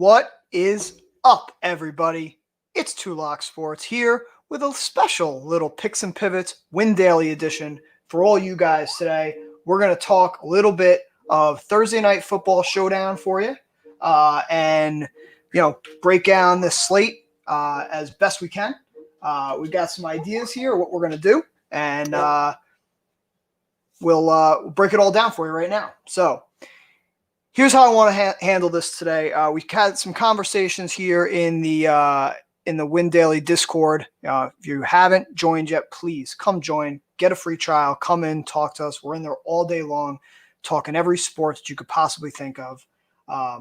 What is up, everybody? It's Two Lock Sports here with a special little Picks and Pivots Win Daily edition for all you guys today. We're going to talk a little bit of Thursday Night Football SHOWDOWN for you and break down this slate as best we can. We've got some ideas here, what we're going to do, and we'll break it all down for you right now. So here's how I want to handle this today. We've had some conversations here in the Win Daily Discord. If you haven't joined yet, please come join. Get a free trial. Come in, talk to us. We're in there all day long, talking every sport that you could possibly think of. I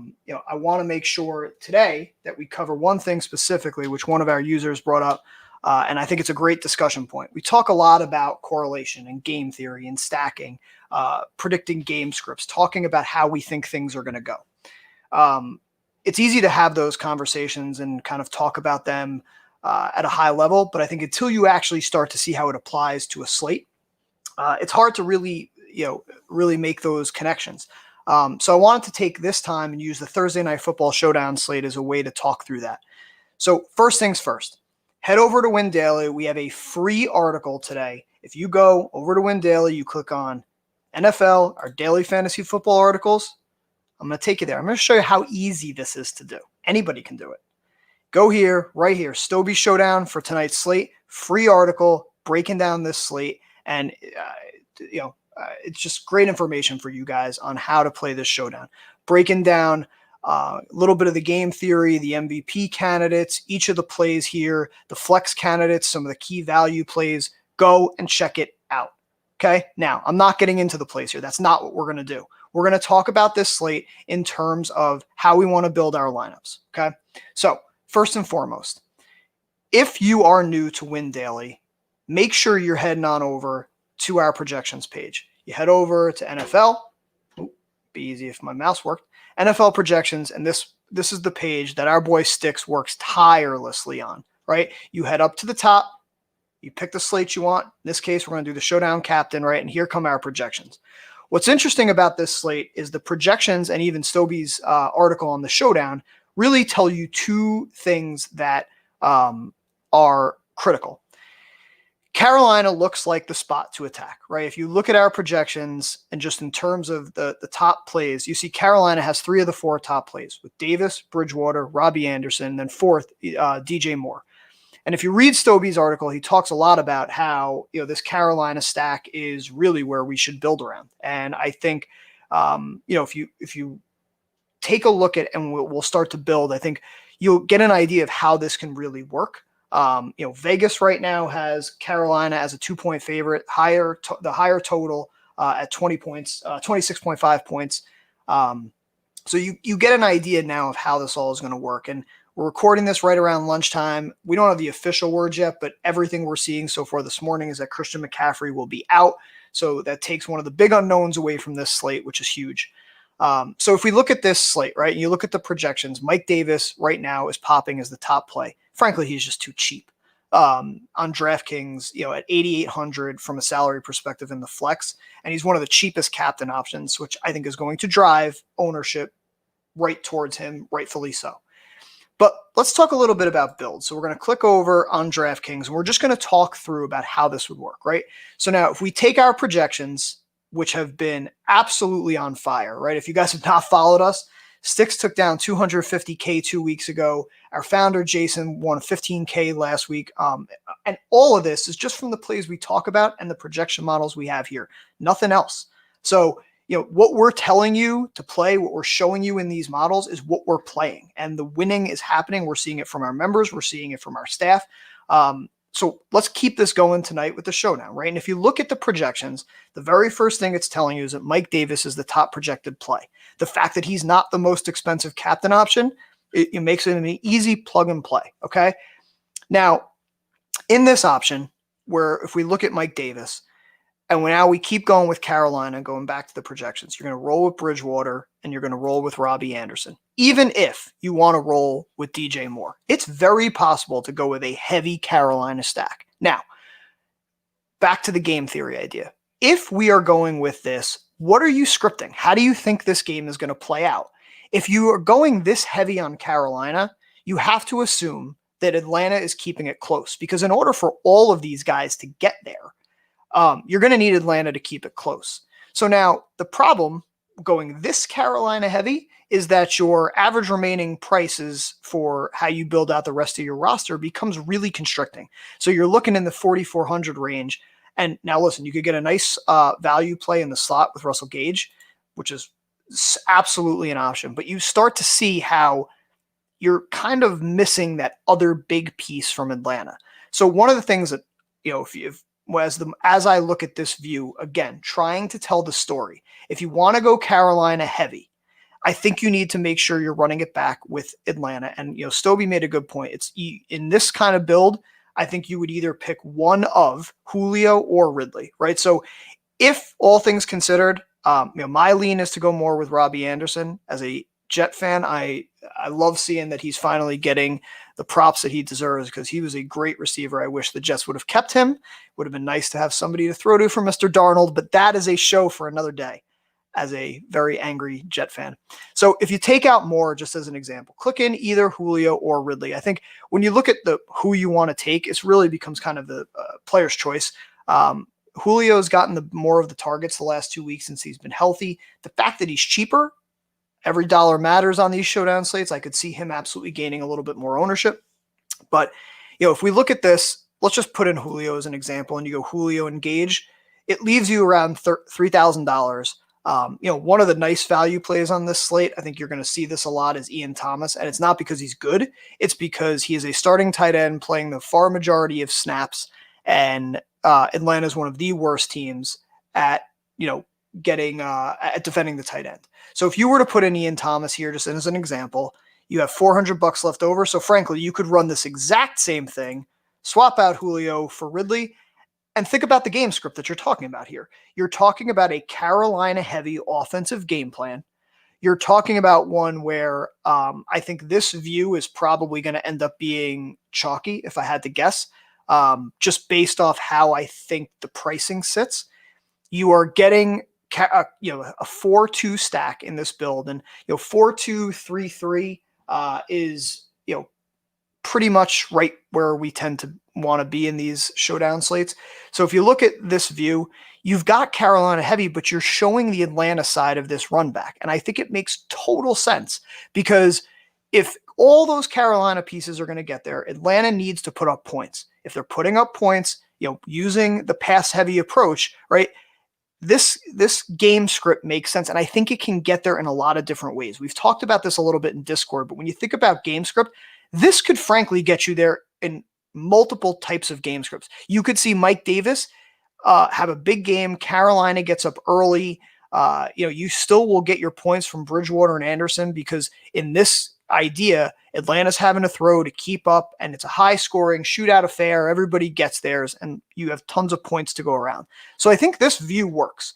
want to make sure today that we cover one thing specifically, which one of our users brought up, and I think it's a great discussion point. We talk a lot about correlation and game theory and stacking, predicting game scripts, talking about how we think things are going to go. It's easy to have those conversations and kind of talk about them at a high level, but I think until you actually start to see how it applies to a slate, it's hard to really make those connections. So I wanted to take this time and use the Thursday Night Football SHOWDOWN slate as a way to talk through that. So first things first, head over to Win Daily. We have a free article today. If you go over to Win Daily, you click on NFL, our daily fantasy football articles. I'm going to take you there. I'm going to show you how easy this is to do. Anybody can do it. Go here, right here, Stobie Showdown for tonight's slate. Free article breaking down this slate. And, it's just great information for you guys on how to play this showdown. Breaking down a little bit of the game theory, the MVP candidates, each of the plays here, the flex candidates, some of the key value plays. Go and check it out. Okay. Now, I'm not getting into the plays here. That's not what we're going to do. We're going to talk about this slate in terms of how we want to build our lineups. Okay. So first and foremost, if you are new to Win Daily, make sure you're heading on over to our projections page. You head over to NFL. Be easy if my mouse worked. NFL projections, and this is the page that our boy Sticks works tirelessly on, right? You head up to the top. You pick the slate you want. In this case, we're going to do the Showdown Captain, right? And here come our projections. What's interesting about this slate is the projections and even Stobie's article on the Showdown really tell you two things that are critical. Carolina looks like the spot to attack, right? If you look at our projections and just in terms of the top plays, you see Carolina has 3 of the 4 top plays with Davis, Bridgewater, Robbie Anderson, and then 4th, DJ Moore. And if you read Stobie's article, he talks a lot about how this Carolina stack is really where we should build around. And I think if you take a look at and we'll start to build, I think you'll get an idea of how this can really work. Vegas right now has Carolina as a 2-point favorite, the higher total at 20 points, 26.5 points. So you get an idea now of how this all is going to work. And we're recording this right around lunchtime. We don't have the official word yet, but everything we're seeing so far this morning is that Christian McCaffrey will be out. So that takes one of the big unknowns away from this slate, which is huge. So if we look at this slate, right, and you look at the projections, Mike Davis right now is popping as the top play. Frankly, he's just too cheap on DraftKings, at 8,800 from a salary perspective in the flex. And he's one of the cheapest captain options, which I think is going to drive ownership right towards him, rightfully so. But let's talk a little bit about builds. So we're going to click over on DraftKings, and we're just going to talk through about how this would work, right? So now if we take our projections, which have been absolutely on fire, right? If you guys have not followed us, Sticks took down 250K 2 weeks ago. Our founder, Jason, won 15K last week. And all of this is just from the plays we talk about and the projection models we have here. Nothing else. So, what we're telling you to play, what we're showing you in these models is what we're playing. And the winning is happening. We're seeing it from our members. We're seeing it from our staff. So let's keep this going tonight with the showdown, right? And if you look at the projections, the very first thing it's telling you is that Mike Davis is the top projected play. The fact that he's not the most expensive captain option, it makes it an easy plug and play, okay? Now, in this option, where if we look at Mike Davis, and now we keep going with Carolina, going back to the projections, you're going to roll with Bridgewater and you're going to roll with Robbie Anderson. Even if you want to roll with DJ Moore, it's very possible to go with a heavy Carolina stack. Now, back to the game theory idea. If we are going with this, what are you scripting? How do you think this game is going to play out? If you are going this heavy on Carolina, you have to assume that Atlanta is keeping it close, because in order for all of these guys to get there, you're going to need Atlanta to keep it close. So now the problem going this Carolina heavy is that your average remaining prices for how you build out the rest of your roster becomes really constricting. So you're looking in the 4,400 range. And now listen, you could get a nice value play in the slot with Russell Gage, which is absolutely an option. But you start to see how you're kind of missing that other big piece from Atlanta. So one of the things that, as I look at this view, again, trying to tell the story, if you want to go Carolina heavy, I think you need to make sure you're running it back with Atlanta. And, Stobie made a good point. It's in this kind of build, I think you would either pick one of Julio or Ridley, right? So if all things considered, my lean is to go more with Robbie Anderson. As a Jet fan, I love seeing that he's finally getting the props that he deserves, because he was a great receiver. I wish the Jets would have kept him. Would have been nice to have somebody to throw to for Mr. Darnold, but that is a show for another day as a very angry Jet fan. So if you take out Moore, just as an example, click in either Julio or Ridley. I think when you look at who you want to take, it really becomes kind of the player's choice. Julio's gotten more of the targets the last 2 weeks since he's been healthy. The fact that he's cheaper, every dollar matters on these showdown slates. I could see him absolutely gaining a little bit more ownership. But, if we look at this, let's just put in Julio as an example, and you go Julio and Gage, it leaves you around $3,000. One of the nice value plays on this slate, I think you're going to see this a lot, is Ian Thomas. And it's not because he's good. It's because he is a starting tight end playing the far majority of snaps. And Atlanta is one of the worst teams at, at defending the tight end. So if you were to put in Ian Thomas here, just as an example, you have $400 left over. So frankly, you could run this exact same thing, swap out Julio for Ridley, and think about the game script that you're talking about here. You're talking about a Carolina heavy offensive game plan. You're talking about one where I think this view is probably going to end up being chalky, if I had to guess, just based off how I think the pricing sits. You are getting a 4-2 stack in this build, and 4-2-3-3 is pretty much right where we tend to want to be in these showdown slates. So if you look at this view, you've got Carolina heavy, but you're showing the Atlanta side of this run back. And I think it makes total sense, because if all those Carolina pieces are going to get there, Atlanta needs to put up points. If they're putting up points, using the pass heavy approach, right? This game script makes sense, and I think it can get there in a lot of different ways. We've talked about this a little bit in Discord, but when you think about game script, this could frankly get you there in multiple types of game scripts. You could see Mike Davis have a big game. Carolina gets up early. You still will get your points from Bridgewater and Anderson, because in this idea, Atlanta's having to throw to keep up, and it's a high-scoring shootout affair. Everybody gets theirs, and you have tons of points to go around. So I think this view works.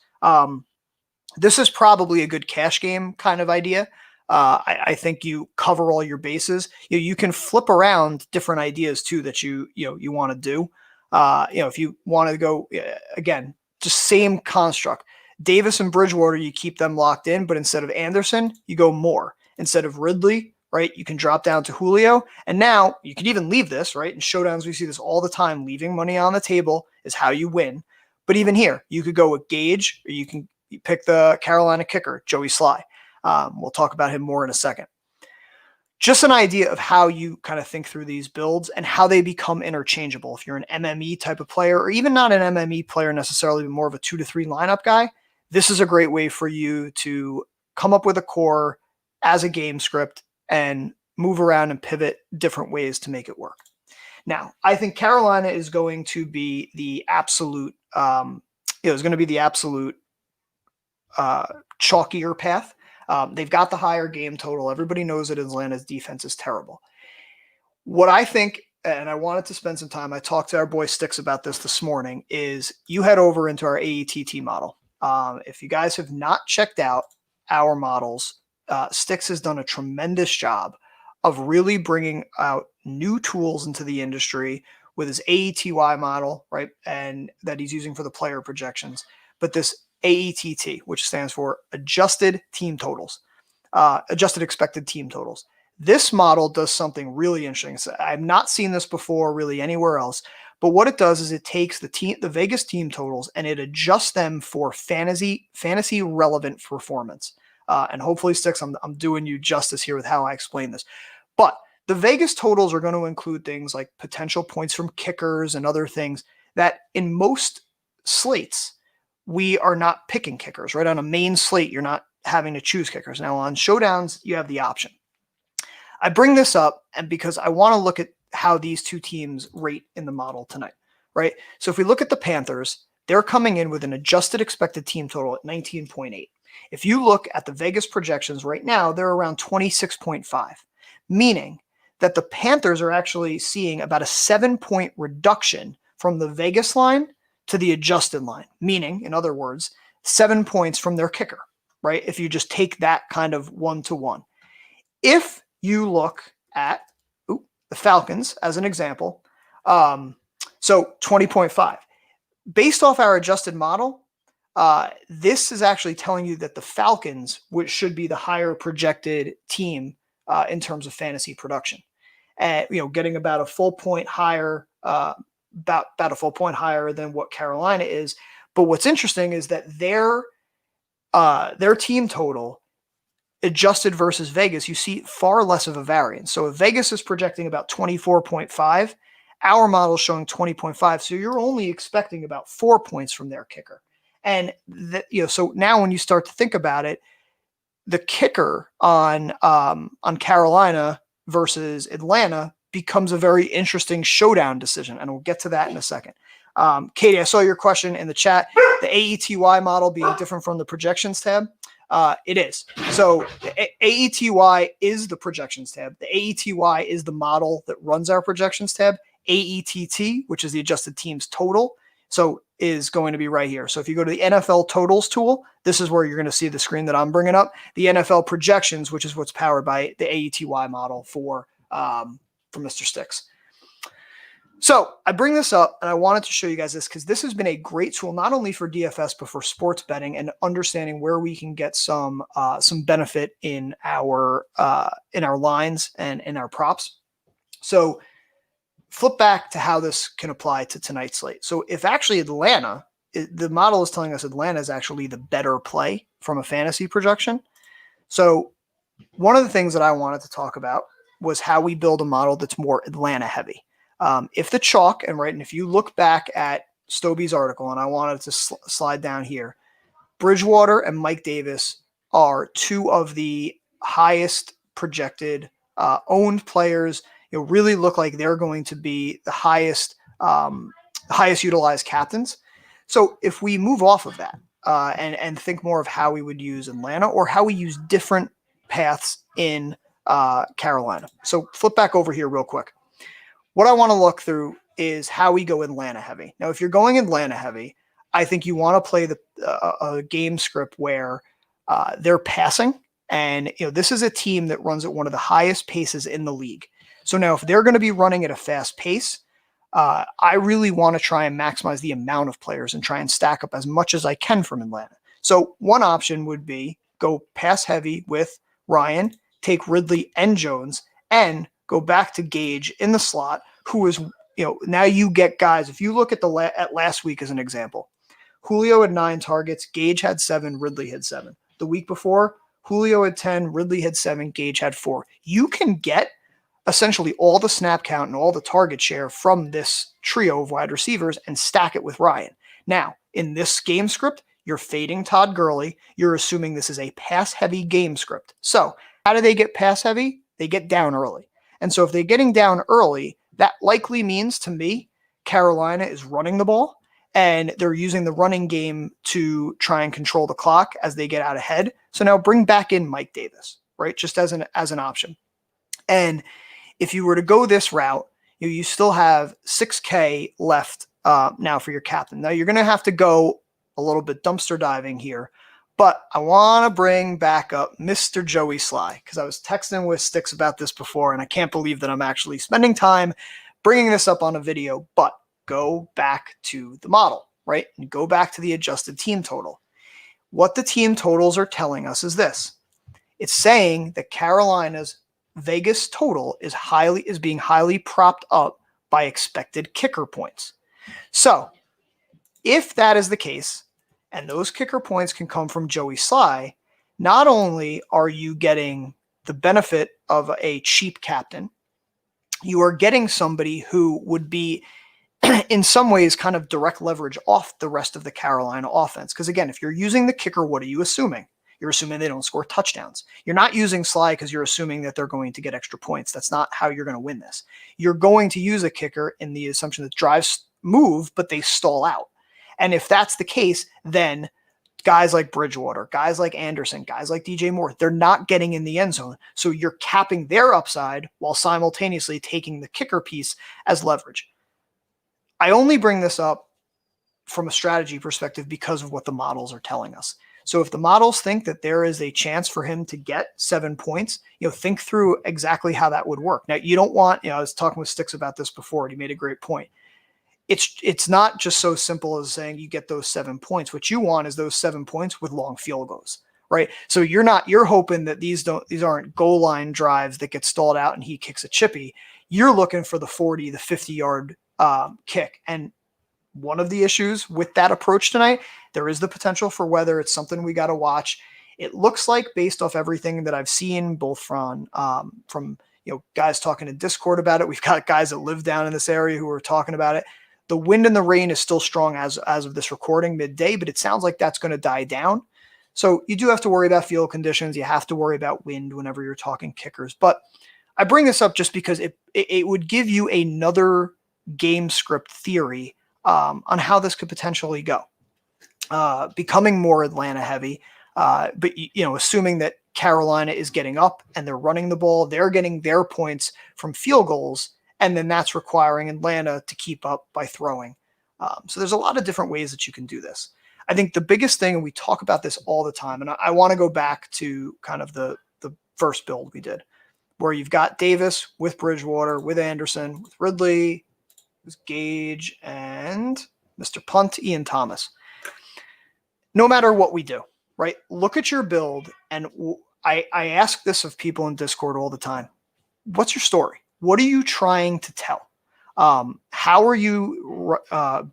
This is probably a good cash game kind of idea. I think you cover all your bases. You can flip around different ideas too that you want to do. If you want to go again, just same construct. Davis and Bridgewater, you keep them locked in, but instead of Anderson, you go Moore. Instead of Ridley, right, you can drop down to Julio. And now you can even leave this, right? In showdowns, we see this all the time. Leaving money on the table is how you win. But even here, you could go with Gage, or you can pick the Carolina kicker, Joey Sly. We'll talk about him more in a second. Just an idea of how you kind of think through these builds and how they become interchangeable. If you're an MME type of player, or even not an MME player necessarily, but more of a 2-3 lineup guy, this is a great way for you to come up with a core as a game script and move around and pivot different ways to make it work. Now, I think Carolina is going to be the absolute, chalkier path. They've got the higher game total. Everybody knows that Atlanta's defense is terrible. What I think, and I wanted to spend some time, I talked to our boy Sticks about this morning, is you head over into our AETT model. If you guys have not checked out our models, Sticks has done a tremendous job of really bringing out new tools into the industry with his AETY model, right? And that he's using for the player projections. But this AETT, which stands for Adjusted Team Totals. adjusted expected team totals. This model does something really interesting. So I've not seen this before really anywhere else, but what it does is it takes the Vegas team totals and it adjusts them for fantasy relevant performance. And hopefully, Sticks, I'm doing you justice here with how I explain this. But the Vegas totals are going to include things like potential points from kickers and other things that in most slates, we are not picking kickers, right? On a main slate, you're not having to choose kickers. Now on showdowns, you have the option. I bring this up and because I want to look at how these two teams rate in the model tonight, right? So if we look at the Panthers, they're coming in with an adjusted expected team total at 19.8. If you look at the Vegas projections right now, they're around 26.5, meaning that the Panthers are actually seeing about a 7-point reduction from the Vegas line to the adjusted line, meaning, in other words, 7 points from their kicker, right? If you just take that kind of 1-to-1. If you look at the Falcons as an example, so 20.5. Based off our adjusted model, this is actually telling you that the Falcons should be the higher projected team in terms of fantasy production. Getting about a full point higher, about a full point higher than what Carolina is. But what's interesting is that their team total adjusted versus Vegas, you see far less of a variance. So if Vegas is projecting about 24.5, our model is showing 20.5. So you're only expecting about 4 points from their kicker. And so now when you start to think about it, the kicker on Carolina versus Atlanta becomes a very interesting showdown decision. And we'll get to that in a second. Katie, I saw your question in the chat. The AETY model being different from the projections tab. It is. So the AETY is the projections tab. The AETY is the model that runs our projections tab. AETT, which is the adjusted teams total, so is going to be right here. So if you go to the NFL totals tool, this is where you're going to see the screen that I'm bringing up. The NFL projections, which is what's powered by the AETY model for Mr. Sticks. So I bring this up and I wanted to show you guys this because this has been a great tool, not only for DFS, but for sports betting and understanding where we can get some benefit in our lines and in our props. So flip back to how this can apply to tonight's slate. So if actually Atlanta, the model is telling us Atlanta is actually the better play from a fantasy projection. So one of the things that I wanted to talk about was how we build a model that's more Atlanta heavy. If the chalk, and if you look back at Stobie's article, and I wanted to slide down here, Bridgewater and Mike Davis are two of the highest projected owned players. Really look like they're going to be the highest utilized captains. So if we move off of that and think more of how we would use Atlanta or how we use different paths in Carolina. So flip back over here real quick. What I want to look through is how we go Atlanta heavy. Now, if you're going Atlanta heavy, I think you want to play a game script where they're passing. And this is a team that runs at one of the highest paces in the league. So now if they're going to be running at a fast pace, I really want to try and maximize the amount of players and try and stack up as much as I can from Atlanta. So one option would be go pass heavy with Ryan, take Ridley and Jones, and go back to Gage in the slot, who is, now you get guys. If you look at at last week as an example, Julio had 9 targets, Gage had 7, Ridley had 7. The week before, Julio had 10, Ridley had 7, Gage had 4. You can get essentially all the snap count and all the target share from this trio of wide receivers and stack it with Ryan. Now, in this game script, you're fading Todd Gurley. You're assuming this is a pass-heavy game script. So how do they get pass-heavy? They get down early. And so if they're getting down early, that likely means to me, Carolina is running the ball and they're using the running game to try and control the clock as they get out ahead. So now bring back in Mike Davis, right? Just as an option. And if you were to go this route, you still have 6K left now for your captain. Now you're going to have to go a little bit dumpster diving here, but I want to bring back up Mr. Joey Sly because I was texting with Sticks about this before, and I can't believe that I'm actually spending time bringing this up on a video, but go back to the model, right? And go back to the adjusted team total. What the team totals are telling us is this. It's saying that Carolina's Vegas total is being highly propped up by expected kicker points. So if that is the case, and those kicker points can come from Joey Sly, not only are you getting the benefit of a cheap captain, you are getting somebody who would be in some ways kind of direct leverage off the rest of the Carolina offense. Because again, if you're using the kicker, what are you assuming? You're assuming they don't score touchdowns. You're not using Sly because you're assuming that they're going to get extra points. That's not how you're going to win this. You're going to use a kicker in the assumption that drives move, but they stall out. And if that's the case, then guys like Bridgewater, guys like Anderson, guys like DJ Moore, they're not getting in the end zone. So you're capping their upside while simultaneously taking the kicker piece as leverage. I only bring this up from a strategy perspective because of what the models are telling us. So if the models think that there is a chance for him to get 7 points, think through exactly how that would work. Now, you don't want, I was talking with Sticks about this before, and he made a great point. It's not just so simple as saying you get those 7 points. What you want is those 7 points with long field goals, right? So you're hoping that these aren't goal line drives that get stalled out and he kicks a chippy. You're looking for the 40, the 50-yard kick. And one of the issues with that approach tonight, there is the potential for weather. It's something we got to watch. It looks like, based off everything that I've seen, both from guys talking in Discord about it, we've got guys that live down in this area who are talking about it. The wind and the rain is still strong as of this recording midday, but it sounds like that's going to die down. So you do have to worry about field conditions. You have to worry about wind whenever you're talking kickers. But I bring this up just because it would give you another game script theory on how this could potentially go. Becoming more Atlanta heavy, but assuming that Carolina is getting up and they're running the ball, they're getting their points from field goals, and then that's requiring Atlanta to keep up by throwing. So there's a lot of different ways that you can do this. I think the biggest thing, and we talk about this all the time, and I want to go back to kind of the first build we did, where you've got Davis with Bridgewater, with Anderson, with Ridley, with Gage, and Mr. Punt, Ian Thomas. No matter what we do, right? Look at your build, and I ask this of people in Discord all the time. What's your story? What are you trying to tell? How are you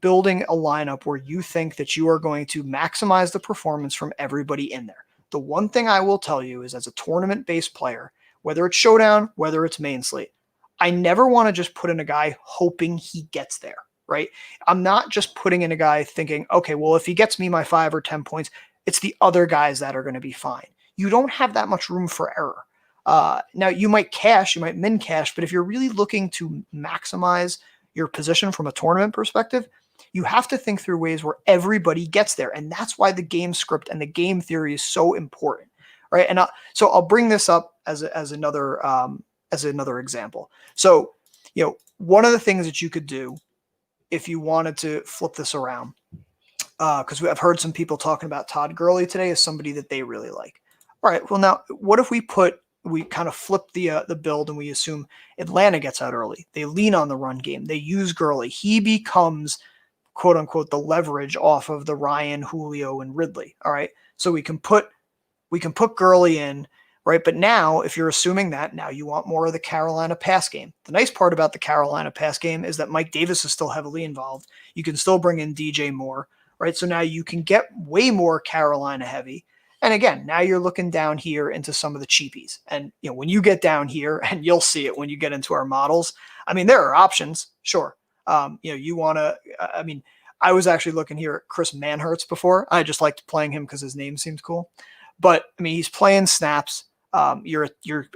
building a lineup where you think that you are going to maximize the performance from everybody in there? The one thing I will tell you is, as a tournament-based player, whether it's Showdown, whether it's main slate, I never want to just put in a guy hoping he gets there, right? I'm not just putting in a guy thinking, okay, well, if he gets me my 5 or 10 points, it's the other guys that are going to be fine. You don't have that much room for error. Now, you might min cash, but if you're really looking to maximize your position from a tournament perspective, you have to think through ways where everybody gets there. And that's why the game script and the game theory is so important, right? And so I'll bring this up as another example. So, one of the things that you could do if you wanted to flip this around, because I've heard some people talking about Todd Gurley today as somebody that they really like. All right, well, now what if we kind of flip the build and we assume Atlanta gets out early. They lean on the run game. They use Gurley. He becomes, quote unquote, the leverage off of the Ryan, Julio, and Ridley. All right. So we can put Gurley in, right? But now, if you're assuming that, now you want more of the Carolina pass game. The nice part about the Carolina pass game is that Mike Davis is still heavily involved. You can still bring in DJ Moore, right? So now you can get way more Carolina heavy. And again, now you're looking down here into some of the cheapies. And when you get down here, and you'll see it when you get into our models, I mean, there are options, sure. You want to, I was actually looking here at Chris Manhertz before. I just liked playing him because his name seems cool. But he's playing snaps. You're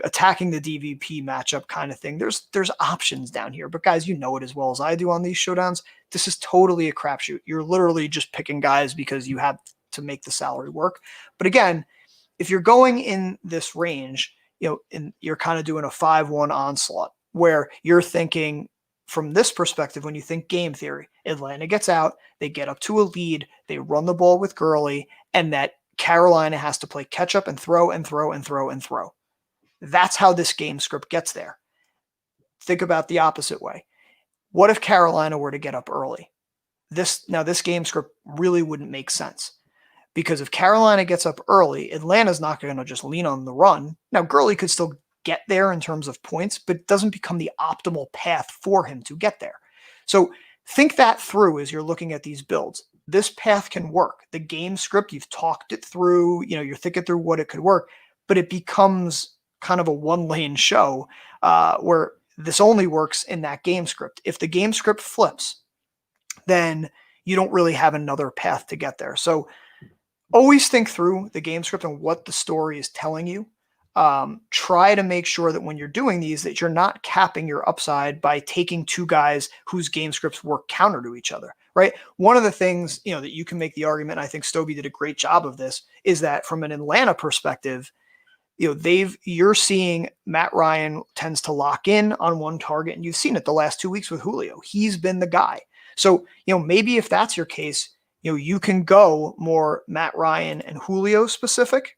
attacking the DVP matchup kind of thing. There's options down here. But guys, you know it as well as I do on these showdowns. This is totally a crapshoot. You're literally just picking guys because you have to make the salary work. But again, if you're going in this range, you're kind of doing a 5-1 onslaught where you're thinking from this perspective, when you think game theory, Atlanta gets out, they get up to a lead, they run the ball with Gurley, and that Carolina has to play catch up and throw and throw and throw and throw. That's how this game script gets there. Think about the opposite way. What if Carolina were to get up early? This game script really wouldn't make sense. because if Carolina gets up early, Atlanta's not going to just lean on the run. Now, Gurley could still get there in terms of points, but it doesn't become the optimal path for him to get there. So think that through as you're looking at these builds. This path can work. The game script, you've talked it through, you're thinking through what it could work, but it becomes kind of a one-lane show where this only works in that game script. If the game script flips, then you don't really have another path to get there. So always think through the game script and what the story is telling you. Try to make sure that when you're doing these, that you're not capping your upside by taking two guys whose game scripts work counter to each other, right? One of the things, that you can make the argument, I think Stobie did a great job of this, is that from an Atlanta perspective, you're seeing Matt Ryan tends to lock in on one target, and you've seen it the last 2 weeks with Julio. He's been the guy. So, maybe if that's your case, you can go more Matt Ryan and Julio specific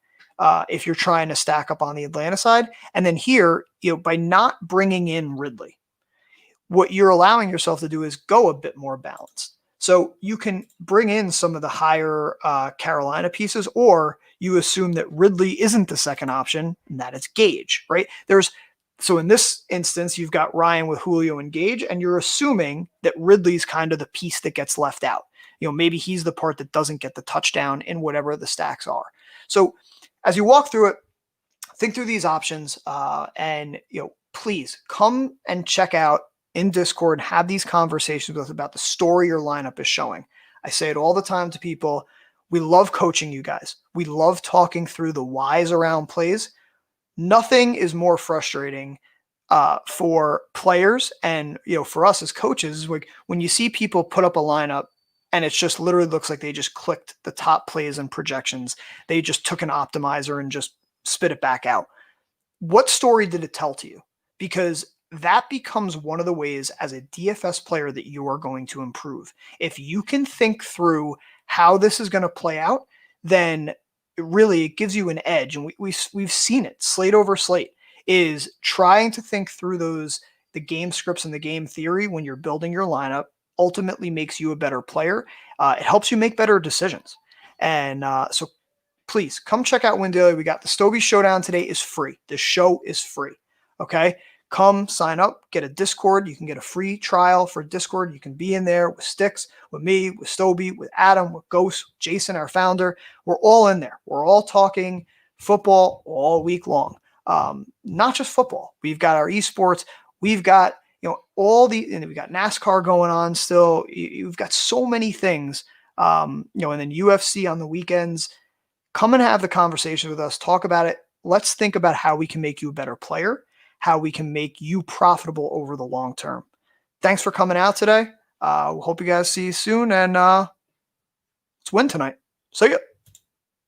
if you're trying to stack up on the Atlanta side. And then here, by not bringing in Ridley, what you're allowing yourself to do is go a bit more balanced. So you can bring in some of the higher Carolina pieces, or you assume that Ridley isn't the second option and that it's Gage, right? So in this instance, you've got Ryan with Julio and Gage, and you're assuming that Ridley's kind of the piece that gets left out. Maybe he's the part that doesn't get the touchdown in whatever the stacks are. So as you walk through it, think through these options, and please come and check out in Discord, have these conversations with us about the story your lineup is showing. I say it all the time to people. We love coaching you guys. We love talking through the whys around plays. Nothing is more frustrating for players and for us as coaches. Like when you see people put up a lineup and it just literally looks like they just clicked the top plays and projections. They just took an optimizer and just spit it back out. What story did it tell to you? Because that becomes one of the ways as a DFS player that you are going to improve. If you can think through how this is going to play out, then it gives you an edge. And we've seen it. Slate over slate is trying to think through the game scripts and the game theory when you're building your lineup ultimately makes you a better player. It helps you make better decisions. And so please come check out Win Daily. We got the Stobie Showdown today is free. The show is free. Okay. Come sign up, get a Discord. You can get a free trial for Discord. You can be in there with Sticks, with me, with Stobie, with Adam, with Ghost, Jason, our founder. We're all in there. We're all talking football all week long. Not just football. We've got our esports. We've got, and we've got NASCAR going on still. You've got so many things, and then UFC on the weekends. Come and have the conversation with us. Talk about it. Let's think about how we can make you a better player, how we can make you profitable over the long term. Thanks for coming out today. Hope you guys see you soon, and let's win tonight. See ya.